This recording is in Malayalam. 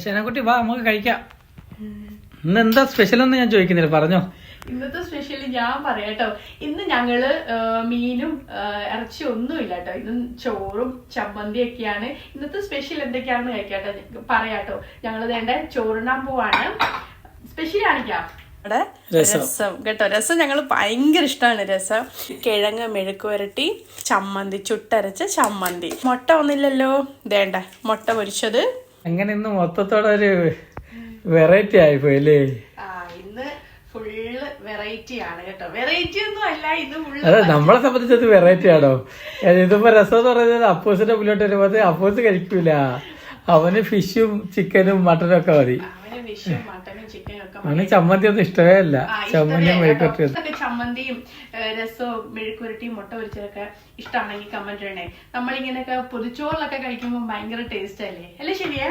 ശേനക്കുട്ടി വാ നമുക്ക് കഴിക്കാം. ഇന്ന് എന്താ സ്പെഷ്യൽ എന്ന് ഞാൻ ചോദിക്കുന്നില്ല, പറഞ്ഞോ. ഇന്നത്തെ സ്പെഷ്യൽ ഞാൻ പറയാട്ടോ. ഇന്ന് ഞങ്ങള് മീനും ഇറച്ചി ഒന്നുമില്ല കേട്ടോ. ഇന്ന് ചോറും ചമ്മന്തിയൊക്കെയാണ്. ഇന്നത്തെ സ്പെഷ്യൽ എന്തൊക്കെയാണെന്ന് കഴിക്കാട്ടോ പറയാട്ടോ. ഞങ്ങള് വേണ്ട ചോറിനാൻ പോവാണ്. സ്പെഷ്യൽ കാണിക്കാം. രസം കേട്ടോ. രസം ഞങ്ങൾ ഭയങ്കര ഇഷ്ടമാണ്. രസം, കിഴങ്ങ് മെഴുക്ക് വരട്ടി, ചമ്മന്തി, ചുട്ടരച്ച ചമ്മന്തി, മുട്ട ഒന്നില്ലല്ലോ, വേണ്ട മുട്ട പൊരിച്ചത്. അങ്ങനെ ഇന്ന് മൊത്തത്തോടെ ഒരു വെറൈറ്റി ആയിപ്പോയി അല്ലേ? ഇന്ന് ഫുള്ള് വെറൈറ്റി ആണ് കേട്ടോ. വെറൈറ്റി ഒന്നും അല്ല, ഇത് ഫുള്ള്. അതെ, നമ്മളെ സംബന്ധിച്ചത് വെറൈറ്റി ആണോ? ഇതിപ്പോ രസം എന്ന് പറയുന്നത് അപ്പോസിന്റെ മുന്നോട്ട് വരുമ്പോ അപ്പോസ് കഴിക്കൂല. അവന് ഫിഷും ചിക്കനും മട്ടനും ഒക്കെ മതി. അവന് ചമ്മന്തി ഒന്നും ഇഷ്ടമേ അല്ല. ചമ്മന്തിയും മെഴുക്കുവരട്ടിയും ചമ്മന്തിയും രസവും മെഴുക്കുവരട്ടിയും മുട്ട പൊരിച്ചതൊക്കെ ഇഷ്ടമാണെങ്കിൽ കമന്റ് ഇടണേ. നമ്മളിങ്ങനെയൊക്കെ പൊതിച്ചോറിലൊക്കെ കഴിക്കുമ്പോൾ ഭയങ്കര ടേസ്റ്റ് അല്ലേ? അല്ലേ ശരിയാ?